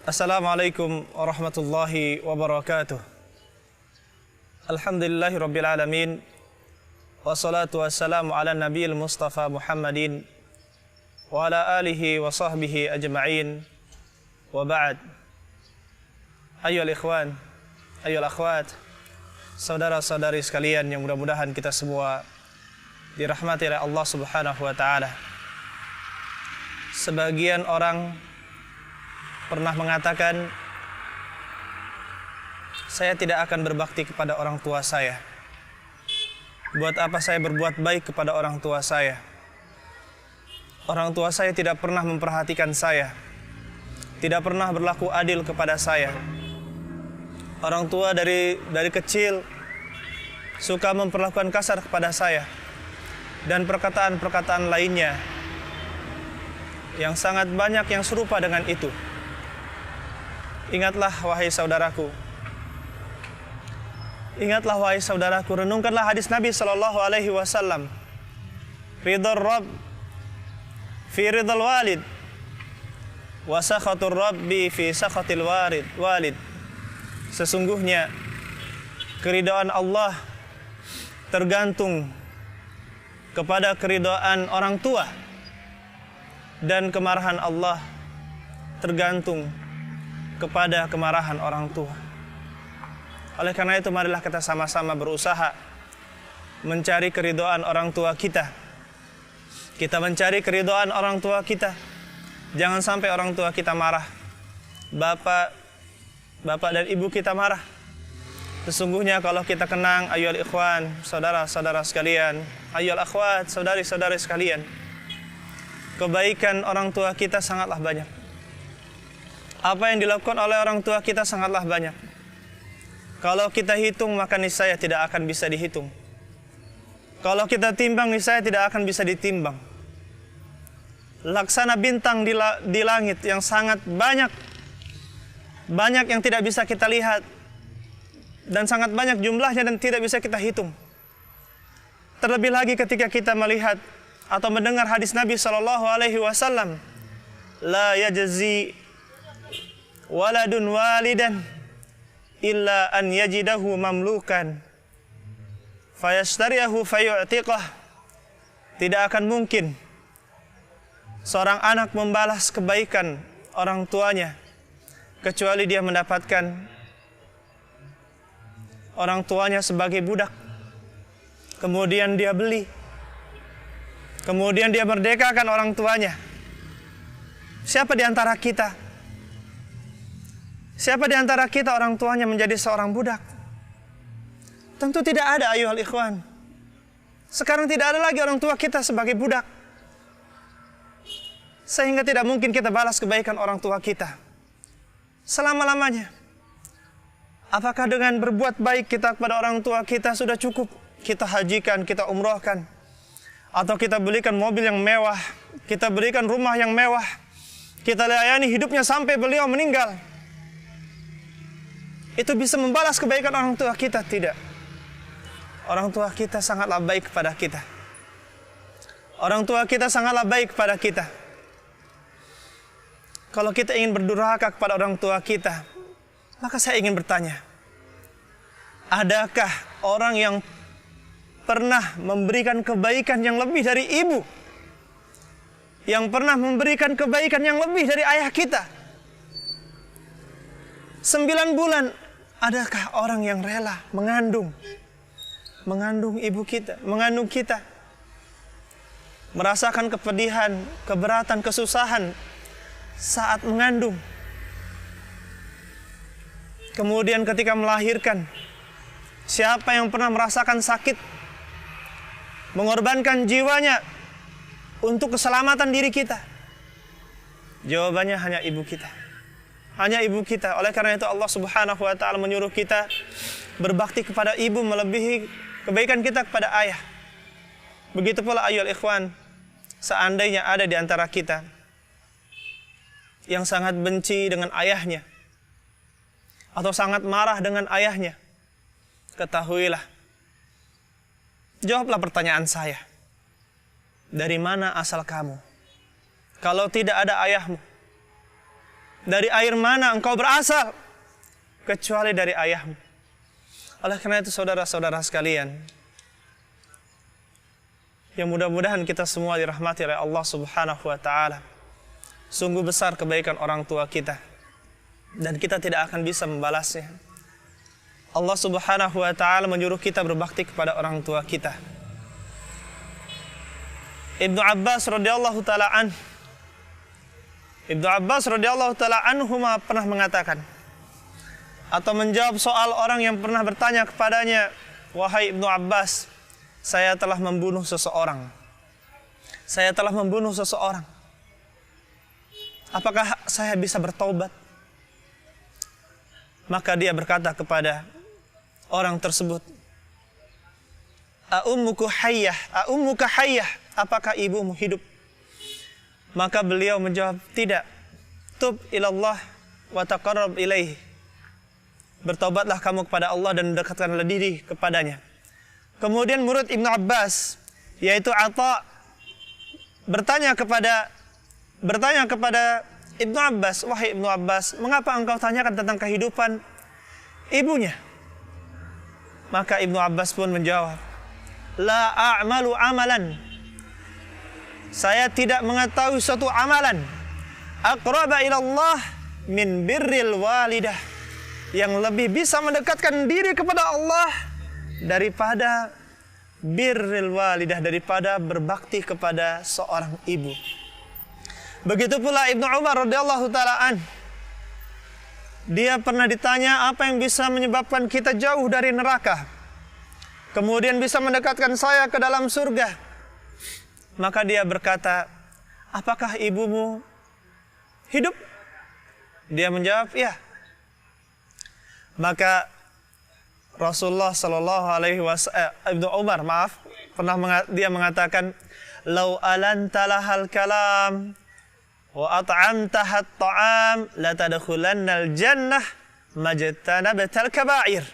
Assalamualaikum warahmatullahi wabarakatuh. Alhamdulillahi rabbil alamin. Wassalatu wassalamu ala nabiyil mustafa Muhammadin wa ala alihi wa sahbihi ajma'in. Wa ba'd. Ayyuhal ikhwan, ayyuhal akhwat, saudara-saudari sekalian yang mudah-mudahan kita semua dirahmati oleh Allah Subhanahu wa taala. Sebagian orang pernah mengatakan, saya tidak akan berbakti kepada orang tua saya. Buat apa saya berbuat baik kepada orang tua saya? Orang tua saya tidak pernah memperhatikan saya, tidak pernah berlaku adil kepada saya. Orang tua dari kecil suka memperlakukan kasar kepada saya, dan perkataan-perkataan lainnya yang sangat banyak yang serupa dengan itu. Ingatlah wahai saudaraku, renungkanlah hadis Nabi sallallahu alaihi wasallam. Ridhar Rabb fi ridhal walid wa sakhatur Rabbi fi sakhatil walid. Sesungguhnya keridhaan Allah tergantung kepada keridhaan orang tua, dan kemarahan Allah tergantung kepada kemarahan orang tua. Oleh karena itu, marilah kita sama-sama berusaha mencari keridhaan orang tua kita. Kita mencari keridhaan orang tua kita. Jangan sampai orang tua kita marah, bapak dan ibu kita marah. Sesungguhnya kalau kita kenang, ayyuhal ikhwan, saudara-saudara sekalian, ayyuhal akhwat, saudari-saudari sekalian, kebaikan orang tua kita sangatlah banyak. Apa yang dilakukan oleh orang tua kita sangatlah banyak. Kalau kita hitung, maka niscaya tidak akan bisa dihitung. Kalau kita timbang, niscaya tidak akan bisa ditimbang. Laksana bintang di langit yang sangat banyak yang tidak bisa kita lihat, dan sangat banyak jumlahnya dan tidak bisa kita hitung. Terlebih lagi ketika kita melihat atau mendengar hadis Nabi sallallahu alaihi wasallam, la yajzi waladun walidan illa an yajidahu mamlukan fayashtariyahu fayu'tiqah. Tidak akan mungkin seorang anak membalas kebaikan orang tuanya kecuali dia mendapatkan orang tuanya sebagai budak, kemudian dia beli, kemudian dia merdekakan orang tuanya. Siapa di antara kita orang tuanya menjadi seorang budak? Tentu tidak ada, ayyuhal ikhwan. Sekarang tidak ada lagi orang tua kita sebagai budak, sehingga tidak mungkin kita balas kebaikan orang tua kita selama-lamanya. Apakah dengan berbuat baik kita kepada orang tua kita sudah cukup? Kita hajikan, kita umrohkan, atau kita belikan mobil yang mewah, kita berikan rumah yang mewah, kita layani hidupnya sampai beliau meninggal, itu bisa membalas kebaikan orang tua kita? Tidak. Orang tua kita sangatlah baik kepada kita. Kalau kita ingin berdurhaka kepada orang tua kita, maka saya ingin bertanya, adakah orang yang pernah memberikan kebaikan yang lebih dari ibu? Yang pernah memberikan kebaikan yang lebih dari ayah kita? 9 bulan, adakah orang yang rela mengandung ibu kita, mengandung kita, merasakan kepedihan, keberatan, kesusahan saat mengandung? Kemudian ketika melahirkan, siapa yang pernah merasakan sakit, mengorbankan jiwanya untuk keselamatan diri kita? Jawabannya hanya ibu kita. Hanya ibu kita. Oleh karena itu Allah Subhanahu wa taala menyuruh kita berbakti kepada ibu melebihi kebaikan kita kepada ayah. Begitu pula ayyuhal ikhwan, seandainya ada di antara kita yang sangat benci dengan ayahnya atau sangat marah dengan ayahnya, ketahuilah, jawablah pertanyaan saya. Dari mana asal kamu? Kalau tidak ada ayahmu, dari air mana engkau berasal kecuali dari ayahmu. Oleh karena itu saudara-saudara sekalian, yang mudah-mudahan kita semua dirahmati oleh Allah Subhanahu wa taala. Sungguh besar kebaikan orang tua kita dan kita tidak akan bisa membalasnya. Allah Subhanahu wa taala menyuruh kita berbakti kepada orang tua kita. Ibnu Abbas radhiyallahu taala anhuma pernah mengatakan atau menjawab soal orang yang pernah bertanya kepadanya, "Wahai Ibnu Abbas, saya telah membunuh seseorang. Apakah saya bisa bertaubat?" Maka dia berkata kepada orang tersebut, "Ummuka hayyah? Apakah ibumu hidup?" Maka beliau menjawab, "Tidak. Tub ilallah wa taqarrab ilaihi." Bertaubatlah kamu kepada Allah dan dekatkanlah diri kepadanya. Kemudian murid Ibnu Abbas, yaitu Atha, bertanya kepada Ibnu Abbas, "Wahai Ibnu Abbas, mengapa engkau tanyakan tentang kehidupan ibunya?" Maka Ibnu Abbas pun menjawab, "La a'malu amalan." Saya tidak mengetahui suatu amalan aqraba ilallah min birril walidah, yang lebih bisa mendekatkan diri kepada Allah daripada birril walidah, daripada berbakti kepada seorang ibu. Begitu pula Ibnu Umar radhiyallahu taala an. Dia pernah ditanya apa yang bisa menyebabkan kita jauh dari neraka, kemudian bisa mendekatkan saya ke dalam surga. Maka dia berkata, "Apakah ibumu hidup?" Dia menjawab, "Ya." Maka Rasulullah sallallahu alaihi wasallam, Ibnu Umar dia mengatakan, "Lau alantalahal kalam wa at'amtahat ta'am la tadkhulannal jannah majtanabatal kaba'ir."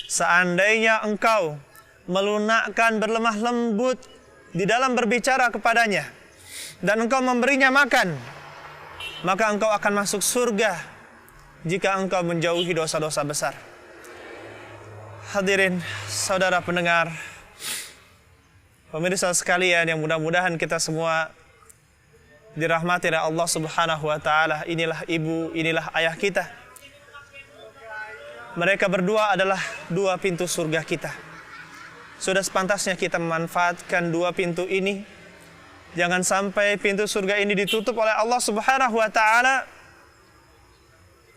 Seandainya engkau melunakkan, berlemah lembut di dalam berbicara kepadanya dan engkau memberinya makan, maka engkau akan masuk surga jika engkau menjauhi dosa-dosa besar. Hadirin saudara pendengar, pemirsa sekalian yang mudah-mudahan kita semua dirahmati oleh Allah Subhanahu wa taala. Inilah ibu, inilah ayah kita. Mereka berdua adalah dua pintu surga kita. Sudah sepantasnya kita memanfaatkan dua pintu ini. Jangan sampai pintu surga ini ditutup oleh Allah Subhanahu wa taala,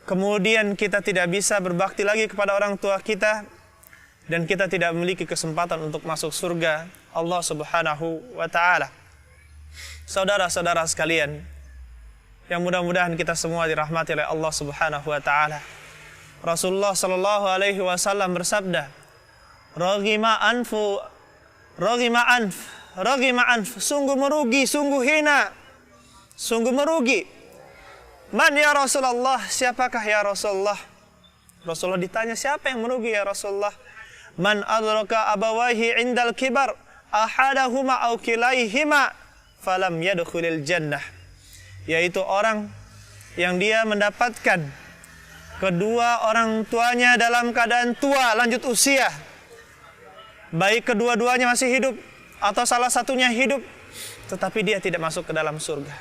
kemudian kita tidak bisa berbakti lagi kepada orang tua kita dan kita tidak memiliki kesempatan untuk masuk surga Allah Subhanahu wa taala. Saudara-saudara sekalian, yang mudah-mudahan kita semua dirahmati oleh Allah Subhanahu wa taala. Rasulullah sallallahu alaihi wasallam bersabda, "Raghima anf, sungguh merugi, sungguh hina, sungguh merugi." "Man ya Rasulullah?" Siapakah ya Rasulullah? Rasulullah ditanya, siapa yang merugi ya Rasulullah? "Man adraka abawaihi indal kibar ahadahuma aw kilaihima falam yadkhulil jannah." Yaitu orang yang dia mendapatkan kedua orang tuanya dalam keadaan tua, lanjut usia, baik kedua-duanya masih hidup atau salah satunya hidup, tetapi dia tidak masuk ke dalam surga.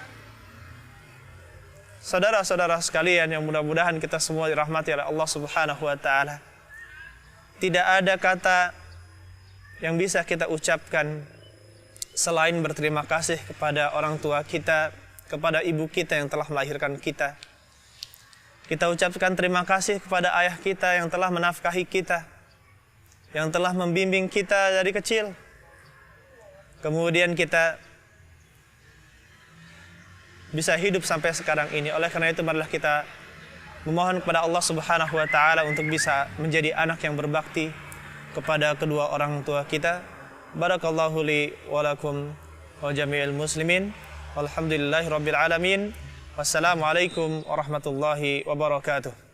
Saudara-saudara sekalian yang mudah-mudahan kita semua dirahmati oleh Allah Subhanahu wa taala. Tidak ada kata yang bisa kita ucapkan selain berterima kasih kepada orang tua kita, kepada ibu kita yang telah melahirkan kita. Kita ucapkan terima kasih kepada ayah kita yang telah menafkahi kita, yang telah membimbing kita dari kecil. Kemudian kita bisa hidup sampai sekarang ini. Oleh karena itu marilah kita memohon kepada Allah Subhanahu wa taala untuk bisa menjadi anak yang berbakti kepada kedua orang tua kita. Barakallahu li wa lakum wa jami'il muslimin. Walhamdulillahirabbil alamin. Wassalamualaikum warahmatullahi wabarakatuh.